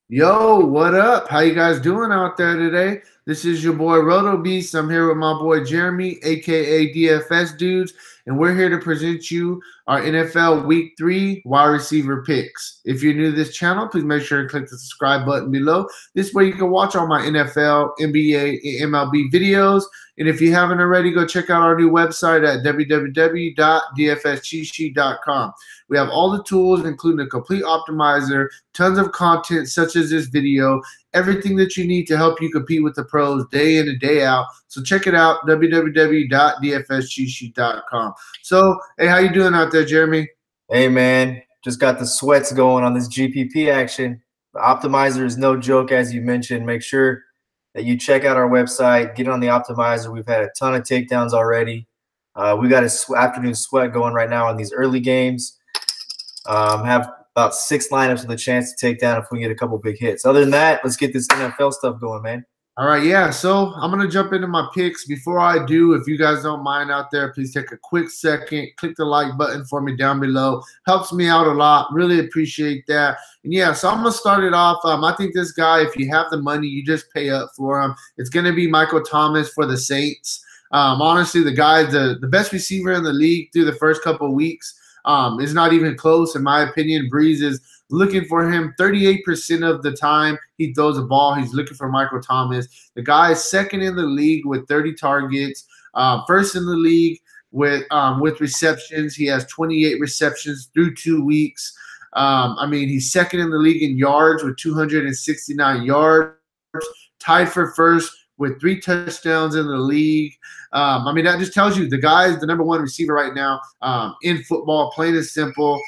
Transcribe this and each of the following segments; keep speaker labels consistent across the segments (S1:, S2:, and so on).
S1: Yo, what up? How you guys doing out there today? This is your boy Roto Beast. I'm here with my boy Jeremy, aka DFS Dudes, and we're here to present you our NFL Week 3 wide receiver picks. If you're new to this channel, please make sure to click the subscribe button below. This way you can watch all my NFL, NBA, and MLB videos. And if you haven't already, go check out our new website at www.dfscheatsheet.com. We have all the tools, including a complete optimizer, tons of content such as this video, everything that you need to help you compete with the pros day in and day out. So check it out, www.dfscheatsheet.com. So, hey, how you doing out there, Jeremy?
S2: Hey, man, just got the sweats going on this GPP action. The optimizer is no joke, as you mentioned. Make sure that you check out our website, get on the optimizer. We've had a ton of takedowns already. We got an afternoon sweat going right now on these early games. Have about 6 lineups with a chance to take down if we get a couple big hits. Other than that, let's get this NFL stuff going, man.
S1: All right, yeah. So I'm gonna jump into my picks. Before I do, if you guys don't mind out there, please take a quick second, click the like button for me down below. Helps me out a lot. Really appreciate that. And yeah, so I'm gonna start it off. I think this guy, if you have the money, you just pay up for him. It's gonna be Michael Thomas for the Saints. Honestly, the guy, the best receiver in the league through the first couple of weeks. Is not even close, in my opinion. Breeze is looking for him 38% of the time he throws a ball. He's looking for Michael Thomas. The guy is second in the league with 30 targets, first in the league with receptions. He has 28 receptions through 2 weeks. He's second in the league in yards with 269 yards, tied for first with 3 touchdowns in the league. That just tells you the guy is the #1 receiver right now in football, plain and simple.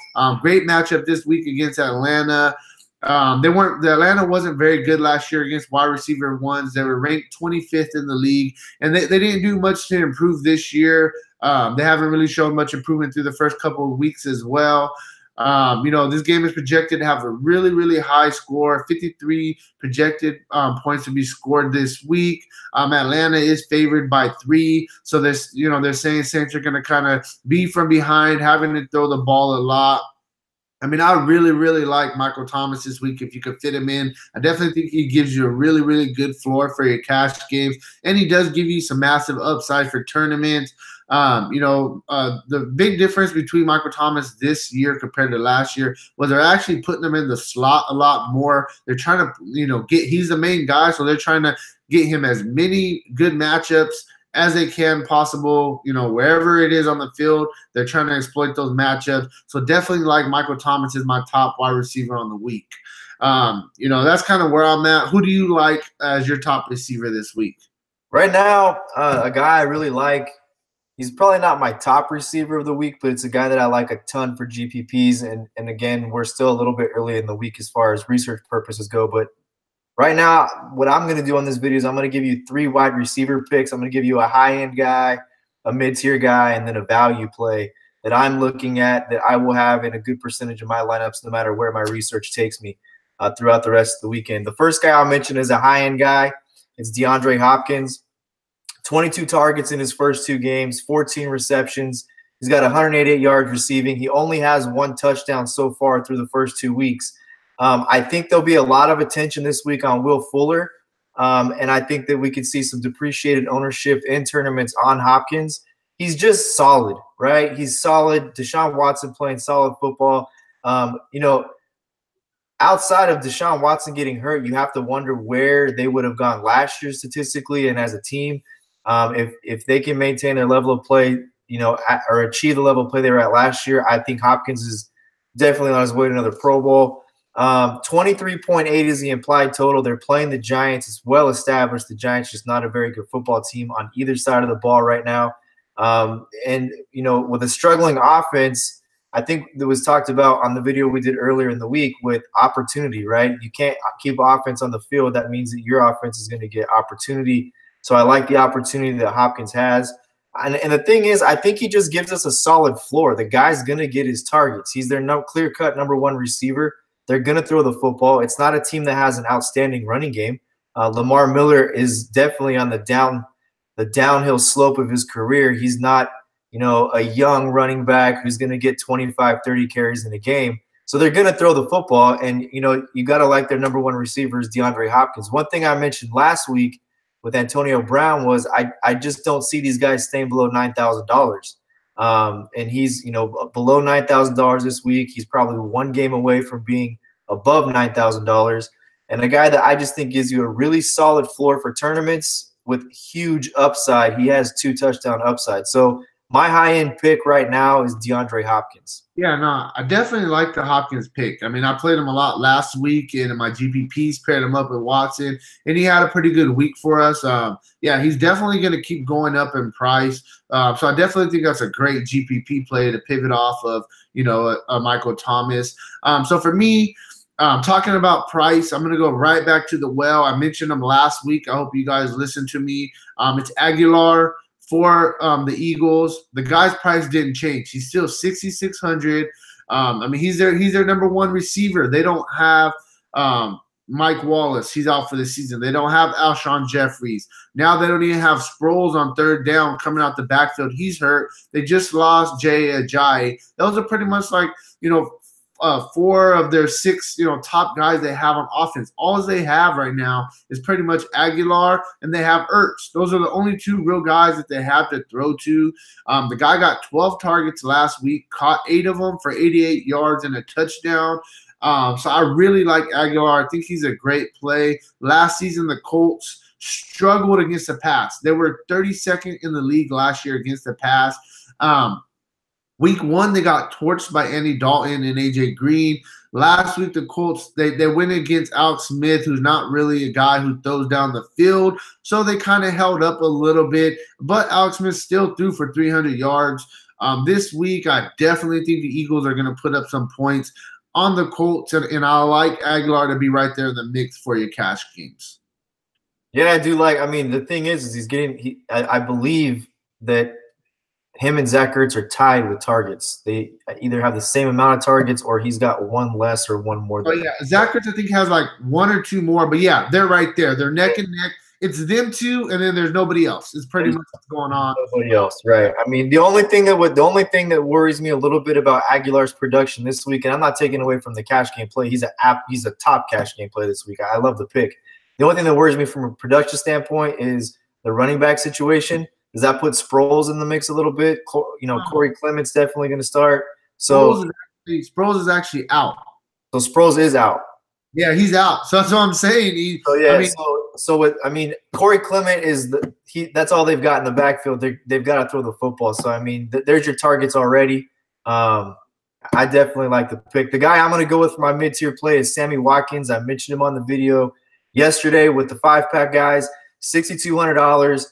S1: Great matchup this week against Atlanta. The Atlanta wasn't very good last year against wide receiver ones. They were ranked 25th in the league, and they didn't do much to improve this year. They haven't really shown much improvement through the first couple of weeks as well. This game is projected to have a really, really high score, 53 projected points to be scored this week. Atlanta is favored by 3, so they're saying Saints are going to kind of be from behind, having to throw the ball a lot. I really, really like Michael Thomas this week if you could fit him in. I definitely think he gives you a really, really good floor for your cash games, and he does give you some massive upside for tournaments. The big difference between Michael Thomas this year compared to last year was they're actually putting him in the slot a lot more. They're trying to, he's the main guy, so they're trying to get him as many good matchups as they can possible, wherever it is on the field. They're trying to exploit those matchups. So definitely like Michael Thomas is my top wide receiver on the week. That's kind of where I'm at. Who do you like as your top receiver this week?
S2: Right now, a guy I really like. He's probably not my top receiver of the week, but it's a guy that I like a ton for GPPs. And again, we're still a little bit early in the week as far as research purposes go. But right now, what I'm going to do on this video is I'm going to give you 3 wide receiver picks. I'm going to give you a high-end guy, a mid-tier guy, and then a value play that I'm looking at that I will have in a good percentage of my lineups no matter where my research takes me throughout the rest of the weekend. The first guy I'll mention is a high-end guy. It's DeAndre Hopkins. 22 targets in his first 2 games, 14 receptions. He's got 188 yards receiving. He only has 1 touchdown so far through the first 2 weeks. I think there'll be a lot of attention this week on Will Fuller, and I think that we could see some depreciated ownership in tournaments on Hopkins. He's just solid, right? He's solid. Deshaun Watson playing solid football. Outside of Deshaun Watson getting hurt, you have to wonder where they would have gone last year statistically and as a team. If they can maintain their level of play, or achieve the level of play they were at last year, I think Hopkins is definitely on his way to another Pro Bowl. 23.8 is the implied total. They're playing the Giants. It's well established. The Giants just not a very good football team on either side of the ball right now. With a struggling offense, I think that was talked about on the video we did earlier in the week with opportunity, right? You can't keep offense on the field. That means that your offense is going to get opportunity. So I like the opportunity that Hopkins has. And the thing is, I think he just gives us a solid floor. The guy's going to get his targets. He's their clear-cut #1 receiver. They're going to throw the football. It's not a team that has an outstanding running game. Lamar Miller is definitely on the downhill slope of his career. He's not, a young running back who's going to get 25, 30 carries in a game. So they're going to throw the football, and you got to like their number one receiver is DeAndre Hopkins. One thing I mentioned last week with Antonio Brown was I just don't see these guys staying below $9,000. And he's below $9,000 this week. He's probably one game away from being above $9,000, and a guy that I just think gives you a really solid floor for tournaments with huge upside. He has 2 touchdown upside. So my high-end pick right now is DeAndre Hopkins.
S1: Yeah, no, I definitely like the Hopkins pick. I mean, I played him a lot last week, and in my GPPs paired him up with Watson, and he had a pretty good week for us. Yeah, he's definitely going to keep going up in price. So I definitely think that's a great GPP play to pivot off of, Michael Thomas. So for me, talking about price, I'm going to go right back to the well. I mentioned him last week. I hope you guys listened to me. It's Aguilar for the Eagles. The guy's price didn't change. He's still 6,600. I mean, he's their number one receiver. They don't have Mike Wallace. He's out for the season. They don't have Alshon Jeffries. Now they don't even have Sproles on third down coming out the backfield. He's hurt. They just lost Jay Ajayi. Those are pretty much like, 4 of their 6, top guys they have on offense. All they have right now is pretty much Aguilar, and they have Ertz. Those are the only 2 real guys that they have to throw to. The guy got 12 targets last week, caught 8 of them for 88 yards and a touchdown. So I really like Aguilar. I think he's a great play. Last season, the Colts struggled against the pass. They were 32nd in the league last year against the pass. Week 1, they got torched by Andy Dalton and AJ Green. Last week, the Colts, they went against Alex Smith, who's not really a guy who throws down the field. So they kind of held up a little bit. But Alex Smith still threw for 300 yards. This week, I definitely think the Eagles are going to put up some points on the Colts. And I like Aguilar to be right there in the mix for your cash games.
S2: Yeah, I do like – I mean, the thing is he's getting – I believe that – him and Zach Ertz are tied with targets. They either have the same amount of targets or he's got 1 less or 1 more.
S1: Yeah, Zach Ertz I think has like 1 or 2 more, but yeah, they're right there. They're neck and neck. It's them 2, and then there's nobody else. It's pretty much what's going on.
S2: Nobody else, right? I mean, the only thing that worries me a little bit about Aguilar's production this week, and I'm not taking away from the cash game play. He's a top cash game play this week. I love the pick. The only thing that worries me from a production standpoint is the running back situation. Does that put Sproles in the mix a little bit? Corey Clement's definitely going to start. So
S1: Sproles is actually out.
S2: So Sproles is out.
S1: Yeah, he's out. So that's what I'm saying.
S2: Corey Clement is that's all they've got in the backfield. They've got to throw the football. So I mean, there's your targets already. I definitely like the pick. The guy I'm going to go with for my mid-tier play is Sammy Watkins. I mentioned him on the video yesterday with the 5-pack guys. $6,200.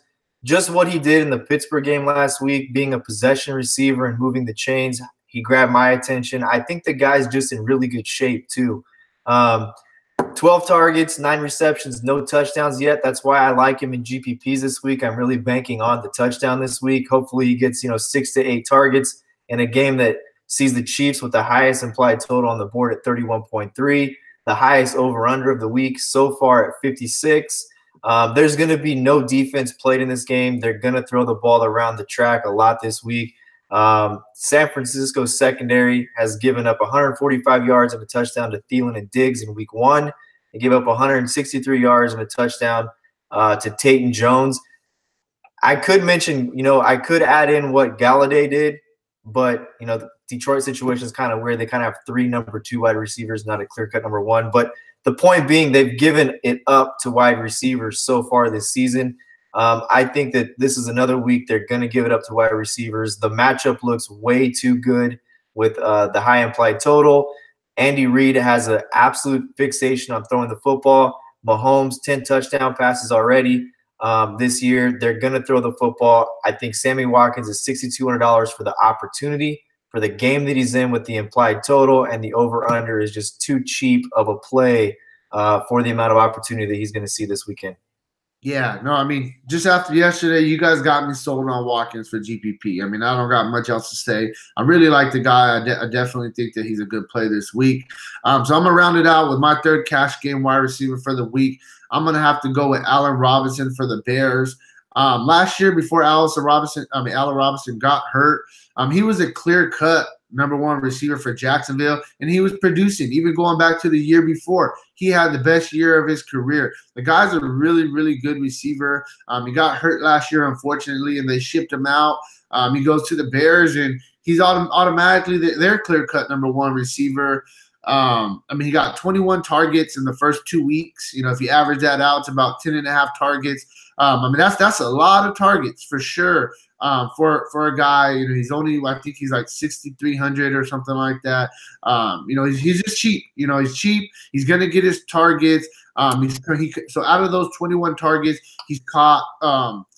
S2: Just what he did in the Pittsburgh game last week, being a possession receiver and moving the chains, he grabbed my attention. I think the guy's just in really good shape too. 12 targets, 9 receptions, no touchdowns yet. That's why I like him in GPPs this week. I'm really banking on the touchdown this week. Hopefully he gets 6 to 8 targets in a game that sees the Chiefs with the highest implied total on the board at 31.3, the highest over-under of the week so far at 56. There's going to be no defense played in this game. They're going to throw the ball around the track a lot this week. San Francisco's secondary has given up 145 yards and a touchdown to Thielen and Diggs in week 1. They gave up 163 yards and a touchdown to Tate and Jones. I could mention, I could add in what Galladay did, but, the Detroit situation is kind of weird. They kind of have 3 number 2 wide receivers, not a clear-cut number 1. But the point being, they've given it up to wide receivers so far this season. I think that this is another week they're going to give it up to wide receivers. The matchup looks way too good with the high implied total. Andy Reid has an absolute fixation on throwing the football. Mahomes, 10 touchdown passes already this year. They're going to throw the football. I think Sammy Watkins is $6,200 for the opportunity. For the game that he's in with the implied total, and the over-under is just too cheap of a play for the amount of opportunity that he's going to see this weekend.
S1: Yeah, no, I mean, just after yesterday, you guys got me sold on Watkins for GPP. I mean, I don't got much else to say. I really like the guy. I definitely think that he's a good play this week. So I'm going to round it out with my third cash game wide receiver for the week. I'm going to have to go with Allen Robinson for the Bears. Last year, before Allen Robinson got hurt, he was a clear-cut #1 receiver for Jacksonville, and he was producing. Even going back to the year before, he had the best year of his career. The guy's a really, really good receiver. He got hurt last year, unfortunately, and they shipped him out. He goes to the Bears, and he's automatically their clear-cut #1 receiver. He got 21 targets in the first 2 weeks. If you average that out, it's about 10.5 targets. That's a lot of targets for sure. For a guy, he's only, I think he's like 6,300 or something like that. He's just cheap. He's cheap. He's gonna get his targets. So out of those 21 targets, he's caught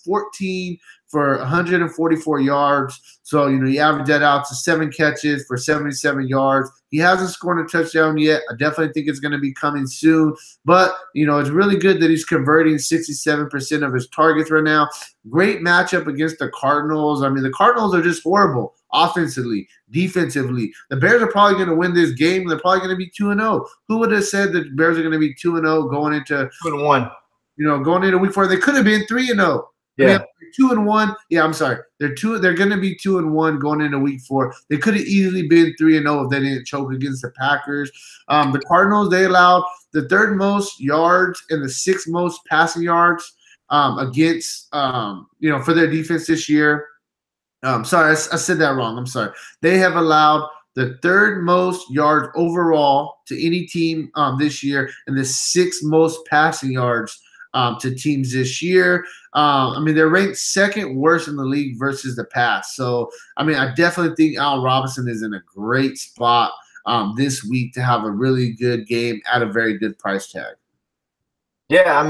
S1: 14 for 144 yards. So, you average that out to 7 catches for 77 yards. He hasn't scored a touchdown yet. I definitely think it's going to be coming soon. But, it's really good that he's converting 67% of his targets right now. Great matchup against the Cardinals. The Cardinals are just horrible offensively, defensively. The Bears are probably going to win this game. They're probably going to be 2-0. Who would have said that the Bears are going to be 2-0 going into
S2: 2-1?
S1: Going into week 4? They could have been 3-0.
S2: Yeah.
S1: 2-1. Yeah, I'm sorry. They're going to be 2-1 going into week 4. They could have easily been 3-0 if they didn't choke against the Packers. The Cardinals, they allowed the 3rd most yards and the 6th most passing yards against for their defense this year. Sorry, I said that wrong. I'm sorry. They have allowed the 3rd most yards overall to any team this year and the 6th most passing yards to teams this year. They're ranked 2nd worst in the league versus the pass. So, I definitely think Allen Robinson is in a great spot this week to have a really good game at a very good price tag.
S2: Yeah,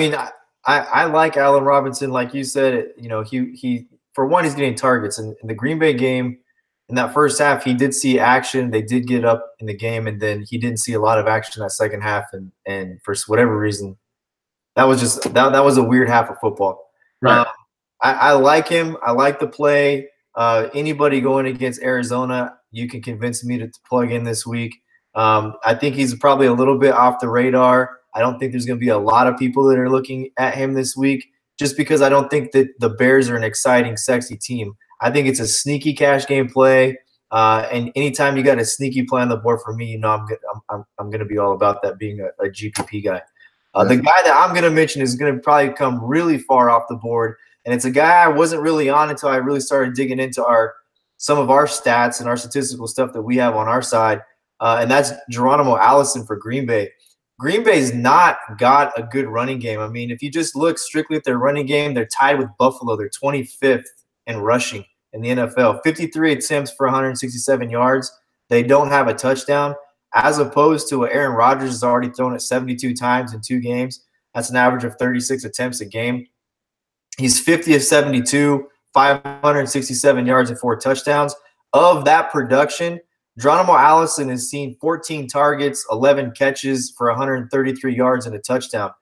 S2: I like Allen Robinson. Like you said, he for one, he's getting targets. In the Green Bay game, in that first half, he did see action. They did get up in the game, and then he didn't see a lot of action that second half. And for whatever reason, that was just that was a weird half of football.
S1: Right.
S2: I like him. I like the play. Anybody going against Arizona, you can convince me to plug in this week. I think he's probably a little bit off the radar. I don't think there's going to be a lot of people that are looking at him this week just because I don't think that the Bears are an exciting, sexy team. I think it's a sneaky cash game play. And anytime you got a sneaky play on the board for me, I'm going to be all about that being a GPP guy. The guy that I'm going to mention is going to probably come really far off the board, and it's a guy I wasn't really on until I really started digging into some of our stats and our statistical stuff that we have on our side, and that's Geronimo Allison for Green Bay. Green Bay's not got a good running game. If you just look strictly at their running game, they're tied with Buffalo. They're 25th in rushing in the NFL. 53 attempts for 167 yards. They don't have a touchdown. As opposed to what Aaron Rodgers has already thrown it 72 times in 2 games. That's an average of 36 attempts a game. He's 50 of 72, 567 yards and 4 touchdowns. Of that production, Geronimo Allison has seen 14 targets, 11 catches for 133 yards and a touchdown.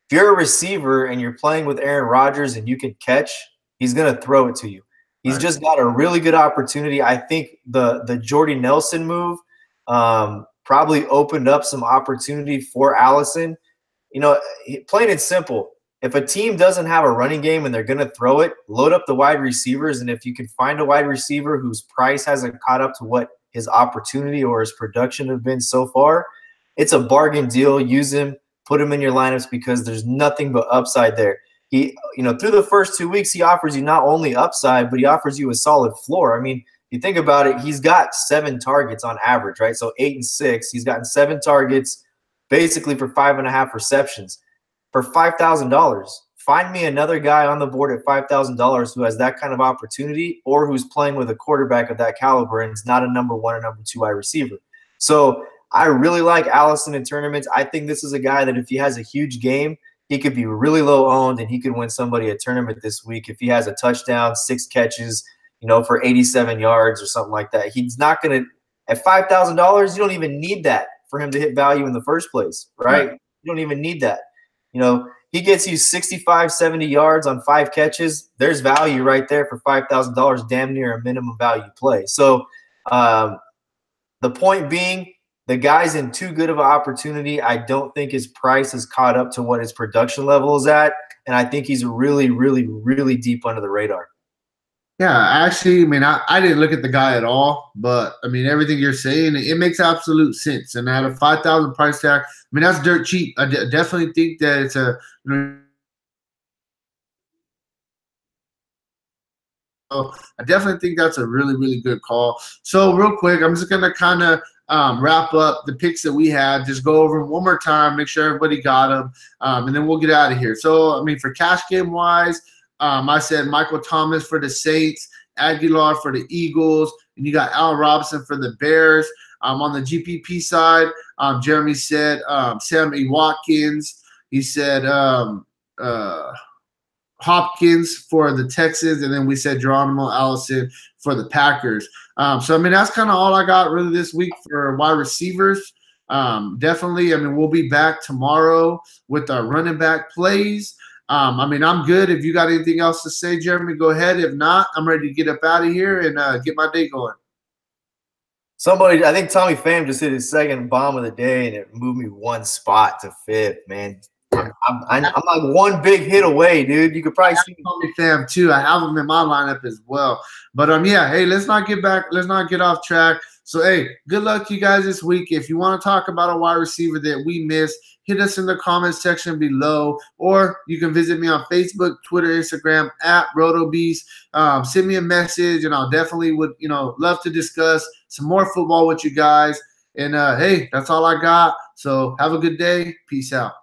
S2: If you're a receiver and you're playing with Aaron Rodgers and you can catch, he's going to throw it to you. He's just got a really good opportunity. I think the Jordy Nelson move probably opened up some opportunity for Allison. Plain and simple, if a team doesn't have a running game and they're going to throw it, load up the wide receivers. And if you can find a wide receiver whose price hasn't caught up to what his opportunity or his production have been so far, it's a bargain deal. Use him, put him in your lineups because there's nothing but upside there. He, through the first 2 weeks, he offers you not only upside, but he offers you a solid floor. You think about it, he's got 7 targets on average, right? So 8 and 6. He's gotten 7 targets basically for 5.5 receptions. For $5,000, find me another guy on the board at $5,000 who has that kind of opportunity or who's playing with a quarterback of that caliber and is not a #1 or #2 wide receiver. So I really like Allison in tournaments. I think this is a guy that if he has a huge game, he could be really low owned and he could win somebody a tournament this week if he has a touchdown, 6 catches, for 87 yards or something like that. He's not going to – at $5,000, you don't even need that for him to hit value in the first place, right? You don't even need that. He gets you 65, 70 yards on 5 catches. There's value right there for $5,000, damn near a minimum value play. So the point being, the guy's in too good of an opportunity. I don't think his price is caught up to what his production level is at, and I think he's really, really, really deep under the radar.
S1: Yeah, actually, I mean, I didn't look at the guy at all, but I mean, everything you're saying, it makes absolute sense. And at a 5,000 price tag, I mean, that's dirt cheap. I definitely think that it's a, you know, I definitely think that's a really, really good call. So, real quick, I'm just gonna kind of wrap up the picks that we had. Just go over them one more time, make sure everybody got them, and then we'll get out of here. So, I mean, for cash game wise, I said Michael Thomas for the Saints, Aguilar for the Eagles, and you got Al Robinson for the Bears. On the GPP side, Jeremy said Sammy Watkins. He said Hopkins for the Texans, and then we said Geronimo Allison for the Packers. So, I mean, that's kind of all I got really this week for wide receivers. Definitely, I mean, we'll be back tomorrow with our running back plays. I mean, I'm good. If you got anything else to say, Jeremy, go ahead. If not, I'm ready to get up out of here and get my day going.
S2: Somebody, I think Tommy Pham just hit his second bomb of the day, and it moved me one spot to fifth, man. I'm like one big hit away, dude. You could probably see
S1: Tommy Pham too. I have him in my lineup as well. But yeah, hey, let's not get off track. So hey, good luck to you guys this week. If you want to talk about a wide receiver that we missed, hit us in the comments section below, or you can visit me on Facebook, Twitter, Instagram at RotoBeast. Send me a message, and I'll definitely would love to discuss some more football with you guys. And hey, that's all I got. So have a good day. Peace out.